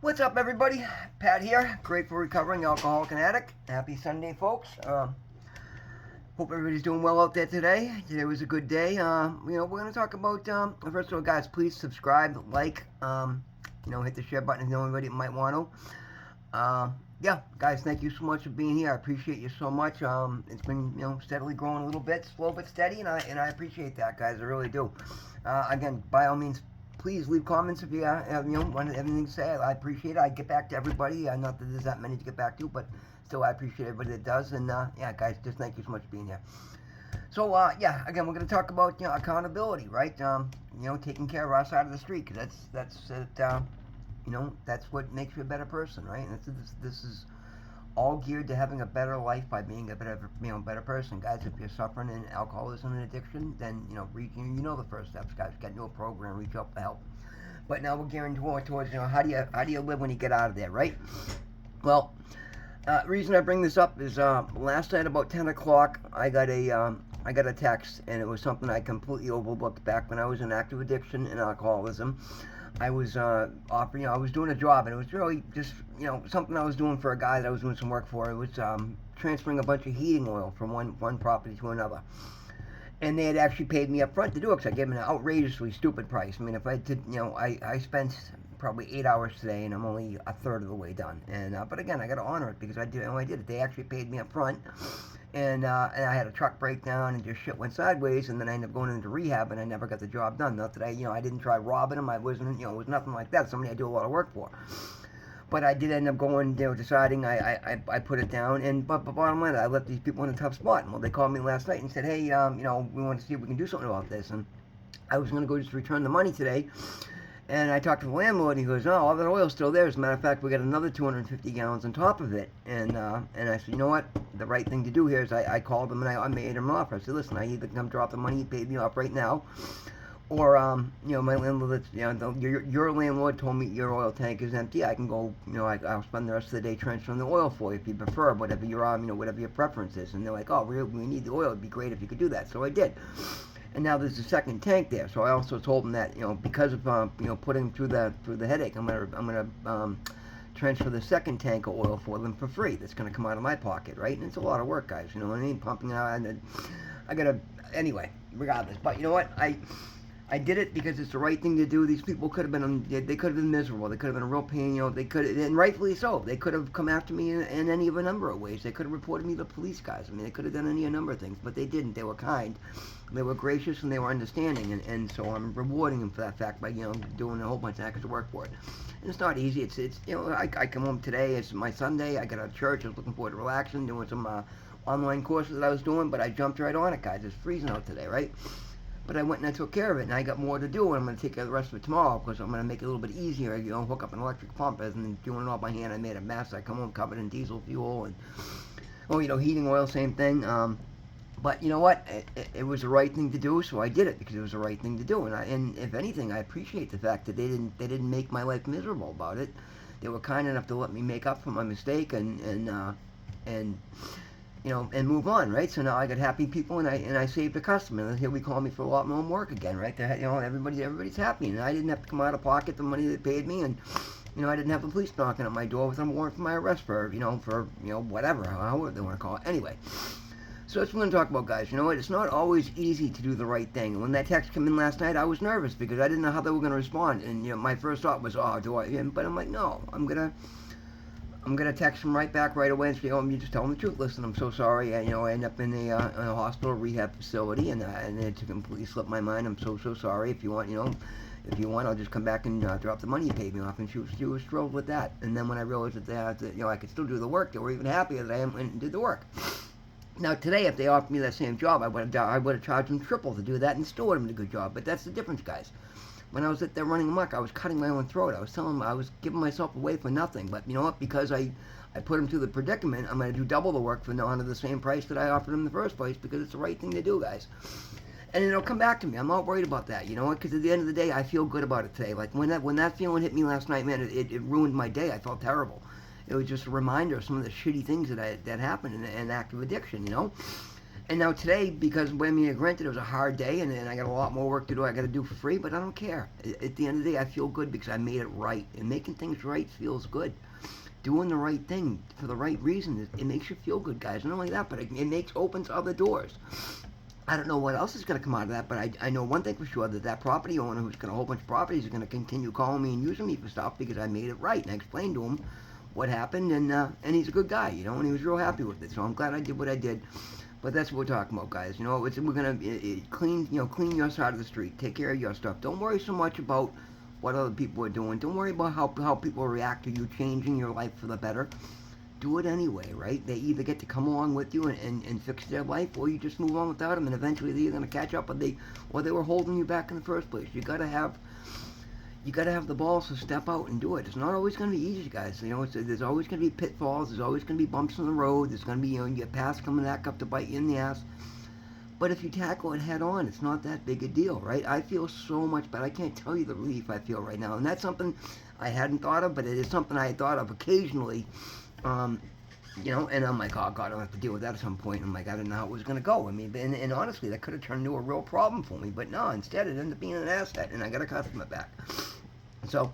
What's up, everybody? Pat here, grateful recovering alcoholic and addict. Happy Sunday, folks. Hope everybody's doing well out there today. Today was a good day. We're going to talk about, first of all, guys, please subscribe, like, hit the share button if you know anybody that might want to. Yeah, guys, thank you so much for being here. I appreciate you so much. It's been, steadily growing a little bit, slow but steady, and I appreciate that, guys. I really do. Again, by all means, please leave comments if you have want anything to say. I appreciate it. I get back to everybody. Not that there's that many to get back to, but still I appreciate everybody that does. And yeah, guys, just thank you so much for being here. So yeah, again, we're going to talk about accountability, right? Taking care of our side of the street, because that's that's what makes you a better person, right? And this is all geared to having a better life by being a better person, guys. If you're suffering in alcoholism and addiction, then the first steps, guys. Get into a program, reach out for help. But now we're gearing towards how do you live when you get out of there, right? Well, reason I bring this up is last night about 10 o'clock, I got a text, and it was something I completely overlooked back when I was in active addiction and alcoholism. I was I was doing a job, and it was really just, something I was doing for a guy that I was doing some work for. It was transferring a bunch of heating oil from one property to another. And they had actually paid me up front to do it, because I gave them an outrageously stupid price. I mean, if I did, I spent probably 8 hours today, and I'm only a third of the way done. And but again, I got to honor it, because I did it. They actually paid me up front. And I had a truck breakdown, and just shit went sideways, and then I ended up going into rehab, and I never got the job done. Not that I didn't try robbing them. I wasn't, it was nothing like that. Somebody I do a lot of work for. But I did end up going, deciding I put it down. But bottom line, I left these people in a tough spot. Well, they called me last night and said, hey, we want to see if we can do something about this. And I was going to go just return the money today. And I talked to the landlord, and he goes, all that oil's still there. As a matter of fact, we got another 250 gallons on top of it. And I said, you know what? The right thing to do here is I called him, and I made him an offer. I said, listen, I either come drop the money you paid me off right now, or, my landlord, your landlord told me your oil tank is empty. I can go, I'll spend the rest of the day transferring the oil for you if you prefer, whatever whatever your preference is. And they're like, oh, we need the oil. It'd be great if you could do that. So I did. And now there's a second tank there. So I also told them that, because of, putting through the headache, I'm gonna transfer the second tank of oil for them for free. That's gonna come out of my pocket, right? And it's a lot of work, guys. You know what I mean? Pumping out, and I gotta, anyway, regardless. But you know what? I did it because it's the right thing to do. These people could have been, they could have been miserable. They could have been a real pain, they could, and rightfully so. They could have come after me in any of a number of ways. They could have reported me to the police, guys. I mean, they could have done any number of things, but they didn't. They were kind, they were gracious, and they were understanding, and so I'm rewarding them for that fact by, doing a whole bunch of extra work for it. And it's not easy. It's I come home today. It's my Sunday. I got out of church. I was looking forward to relaxing, doing some online courses that I was doing, but I jumped right on it, guys. It's freezing out today, right? But I went and I took care of it, and I got more to do, and I'm going to take care of the rest of it tomorrow, because I'm going to make it a little bit easier, hook up an electric pump, rather than doing it all by hand. I made a mess. I come home covered in diesel fuel, and, heating oil, same thing. But you know what? It was the right thing to do, so I did it, because it was the right thing to do. And if anything, I appreciate the fact that they didn't make my life miserable about it. They were kind enough to let me make up for my mistake, and move on, right? So now I got happy people, and I saved a customer. And here we call me for a lot more work again, right? Everybody's happy, and I didn't have to come out of pocket the money they paid me, and I didn't have the police knocking at my door with a warrant for my arrest for whatever, however they want to call it. Anyway, so that's what I'm going to talk about, guys. You know what? It's not always easy to do the right thing. And when that text came in last night, I was nervous because I didn't know how they were going to respond. And my first thought was, oh, do I? But I'm like, no, I'm gonna text them right back right away and say, you just tell them the truth. Listen, I'm so sorry. I end up in a hospital rehab facility, and it completely slipped my mind. I'm so sorry. If you want, I'll just come back and drop the money you paid me off. And she was thrilled with that. And then when I realized that I could still do the work, they were even happier that I went and did the work. Now today, if they offered me that same job, I would have charged them triple to do that, and still would have done a good job. But that's the difference, guys. When I was at there running amok, I was cutting my own throat. I was giving myself away for nothing. But you know what? Because I put them through the predicament, I'm going to do double the work for under the same price that I offered them in the first place, because it's the right thing to do, guys. And it'll come back to me. I'm not worried about that. You know what? Because at the end of the day, I feel good about it today. Like when that feeling hit me last night, man, it ruined my day. I felt terrible. It was just a reminder of some of the shitty things that happened in active addiction, And now today, because granted, it was a hard day, and I got a lot more work to do. I got to do for free, but I don't care. At the end of the day, I feel good because I made it right, and making things right feels good. Doing the right thing for the right reason, it makes you feel good, guys. Not only that, but it opens other doors. I don't know what else is going to come out of that, but I know one thing for sure, that property owner who's got a whole bunch of properties is going to continue calling me and using me for stuff because I made it right, and I explained to him what happened, and he's a good guy, and he was real happy with it. So I'm glad I did what I did. But that's what we're talking about, guys. We're gonna clean your side of the street. Take care of your stuff. Don't worry so much about what other people are doing. Don't worry about how people react to you changing your life for the better. Do it anyway, right? They either get to come along with you and fix their life, or you just move on without them, and eventually they're gonna catch up, or they were holding you back in the first place. You gotta have the balls to step out and do it. It's not always going to be easy, guys. There's always going to be pitfalls. There's always going to be bumps in the road. There's going to be, your past coming back up to bite you in the ass. But if you tackle it head on, it's not that big a deal, right? I feel so much better. I can't tell you the relief I feel right now. And that's something I hadn't thought of, but it is something I had thought of occasionally. And I'm like, oh, God, I don't have to deal with that at some point. I'm like, I didn't know how it was going to go. I mean, and honestly, that could have turned into a real problem for me. But no, instead, it ended up being an asset, and I got a customer back. So,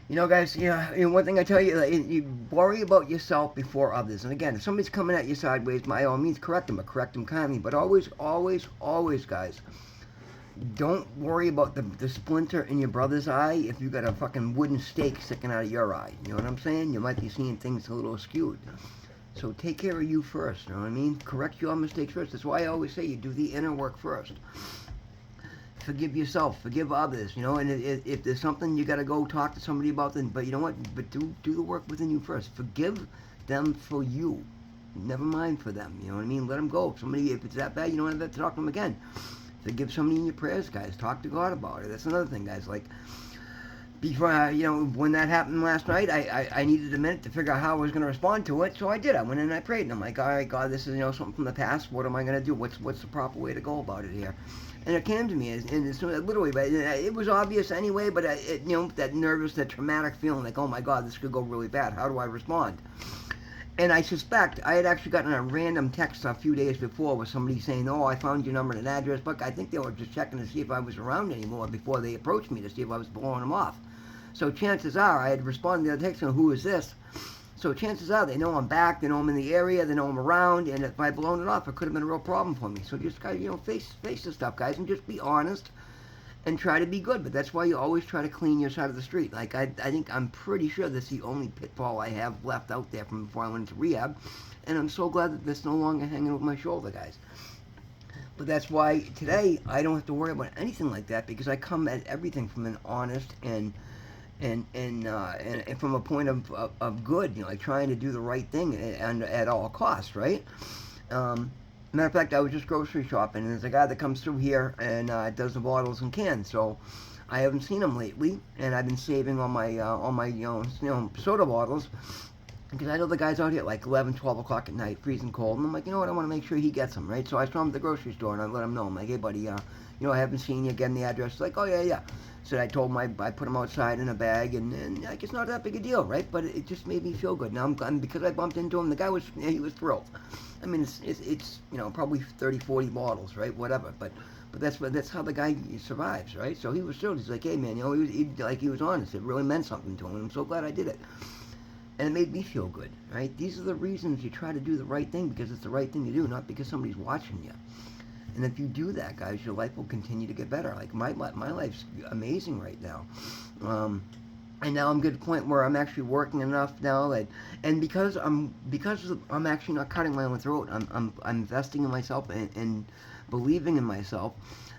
guys, one thing I tell you, you worry about yourself before others. And again, if somebody's coming at you sideways, by all means, correct them, but correct them kindly. But always, always, always, guys, don't worry about the splinter in your brother's eye if you got a fucking wooden stake sticking out of your eye. You know what I'm saying? You might be seeing things a little skewed. So take care of you first, you know what I mean? Correct your mistakes first. That's why I always say you do the inner work first. Forgive yourself, forgive others, and if there's something you got to go talk to somebody about, then, but you know what, but do the work within you first. Forgive them for you, never mind for them, you know what I mean? Let them go. If it's that bad, you don't have to talk to them again. Forgive somebody in your prayers, guys. Talk to God about it. That's another thing, guys. Like, before, when that happened last night, I needed a minute to figure out how I was going to respond to it, so I did. I went in and I prayed, and I'm like, all right, God, this is, something from the past. What am I going to do? What's the proper way to go about it here? And it came to me, and it's literally, but it was obvious anyway, but that nervous, that traumatic feeling, like, oh my God, this could go really bad. How do I respond? And I suspect I had actually gotten a random text a few days before with somebody saying, oh, I found your number and address, but I think they were just checking to see if I was around anymore before they approached me to see if I was blowing them off. So chances are, I had responded to the text saying, who is this? So chances are, they know I'm back, they know I'm in the area, they know I'm around, and if I'd blown it off, it could have been a real problem for me. So just gotta, face the stuff, guys, and just be honest and try to be good. But that's why you always try to clean your side of the street. Like, I'm pretty sure that's the only pitfall I have left out there from before I went into rehab, and I'm so glad that that's no longer hanging over my shoulder, guys. But that's why today I don't have to worry about anything like that, because I come at everything from an honest and from a point of good, like trying to do the right thing and at all costs, right? Matter of fact, I was just grocery shopping, and there's a guy that comes through here and does the bottles and cans. So I haven't seen him lately, and I've been saving on my soda bottles, because I know the guy's out here at like 11, 12 o'clock at night, freezing cold, and I'm like, you know what, I want to make sure he gets them, right? So I saw him at the grocery store, and I let him know. I'm like, hey, buddy, I haven't seen you, getting the address. He's like, oh, yeah. So I told him I put him outside in a bag, and like, it's not that big a deal, right? But it just made me feel good. Now, because I bumped into him, the guy was thrilled. I mean, it's probably 30, 40 bottles, right? Whatever, but that's how the guy survives, right? So he was thrilled. He's like, hey, man, he was honest. It really meant something to him, and I'm so glad I did it. And it made me feel good, right? These are the reasons you try to do the right thing, because it's the right thing to do, not because somebody's watching you. And if you do that, guys, your life will continue to get better. Like, my life's amazing right now. And now I'm at a point where I'm actually working enough now that, and because I'm actually not cutting my own throat, I'm investing in myself and believing in myself.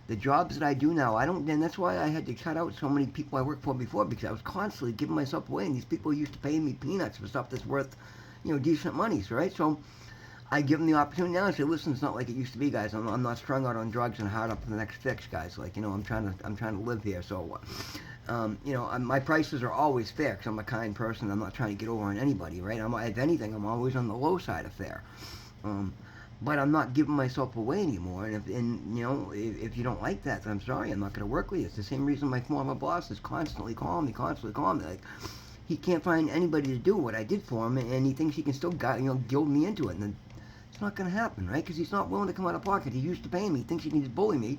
The jobs that I do now, and that's why I had to cut out so many people I worked for before, because I was constantly giving myself away, and these people used to pay me peanuts for stuff that's worth, decent money, right? So I give them the opportunity now and say, listen, it's not like it used to be, guys. I'm not strung out on drugs and hard up for the next fix, guys. Like, I'm trying to live here. So, my prices are always fair, because I'm a kind person. I'm not trying to get over on anybody, right? If anything, I'm always on the low side of fair. But I'm not giving myself away anymore. And if you don't like that, then I'm sorry. I'm not going to work with you. It's the same reason my former boss is constantly calling me. Like, he can't find anybody to do what I did for him, and he thinks he can still, gild me into it. And It's not going to happen, right? Because he's not willing to come out of pocket. He used to pay me. He thinks he can just bully me.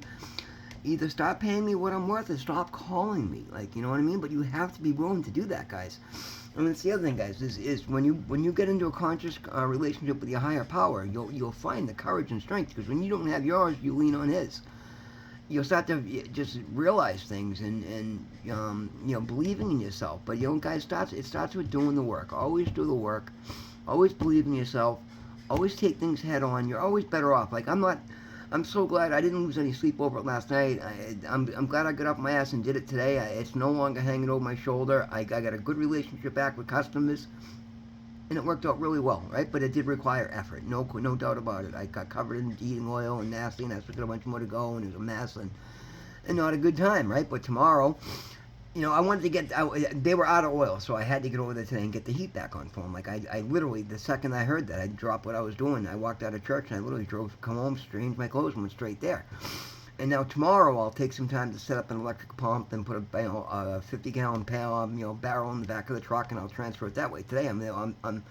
Either stop paying me what I'm worth or stop calling me. Like, you know what I mean? But you have to be willing to do that, guys. And that's the other thing, guys, is when you get into a conscious relationship with your higher power, you'll find the courage and strength. Because when you don't have yours, you lean on his. You'll start to just realize things and believing in yourself. But guys, it starts with doing the work. Always do the work. Always believe in yourself. Always take things head on. You're always better off. Like, I'm so glad I didn't lose any sleep over it last night. I'm glad I got off my ass and did it today. It's no longer hanging over my shoulder. I got a good relationship back with customers, and it worked out really well, right? But it did require effort, no doubt about it. I got covered in heating oil and nasty, and I still got a bunch more to go, and it was a mess, and not a good time, right? But tomorrow, I wanted to they were out of oil, so I had to get over there today and get the heat back on for them. Like, I literally, the second I heard that, I dropped what I was doing. I walked out of church, and I literally come home, changed my clothes, and went straight there. And now tomorrow, I'll take some time to set up an electric pump and put a 50-gallon barrel in the back of the truck, and I'll transfer it that way. Today, I'm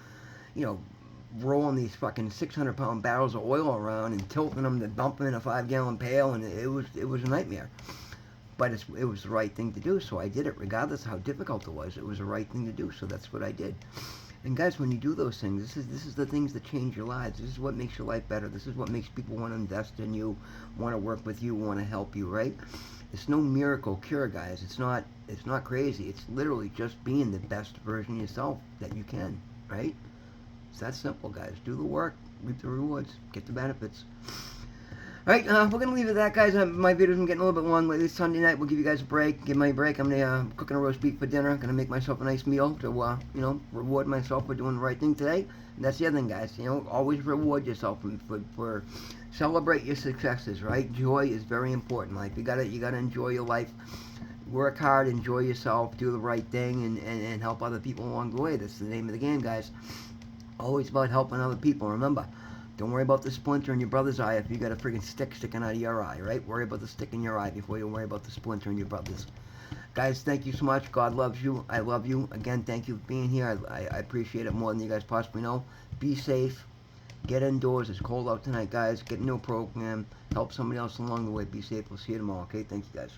rolling these fucking 600-pound barrels of oil around and tilting them to dump them in a 5-gallon pail, and it was a nightmare. But it was the right thing to do, so I did it regardless of how difficult it was. It was the right thing to do, so that's what I did. And guys, when you do those things, this is the things that change your lives. This is what makes your life better. This is what makes people want to invest in you, want to work with you, want to help you, right? It's no miracle cure, guys. It's not crazy. It's literally just being the best version of yourself that you can, right? It's that simple, guys. Do the work, reap the rewards, get the benefits. Alright, we're going to leave it at that, guys. My videos are getting a little bit long. This Sunday night, we'll give you guys a break. Give my break. I'm cooking a roast beef for dinner. Going to make myself a nice meal to, reward myself for doing the right thing today. And that's the other thing, guys. Always reward yourself for celebrate your successes, right? Joy is very important. Like, you gotta enjoy your life. Work hard, enjoy yourself, do the right thing, and help other people along the way. That's the name of the game, guys. Always about helping other people. Remember, don't worry about the splinter in your brother's eye if you got a freaking stick sticking out of your eye, right? Worry about the stick in your eye before you worry about the splinter in your brother's. Guys, thank you so much. God loves you. I love you. Again, thank you for being here. I appreciate it more than you guys possibly know. Be safe. Get indoors. It's cold out tonight, guys. Get into a program. Help somebody else along the way. Be safe. We'll see you tomorrow, okay? Thank you, guys.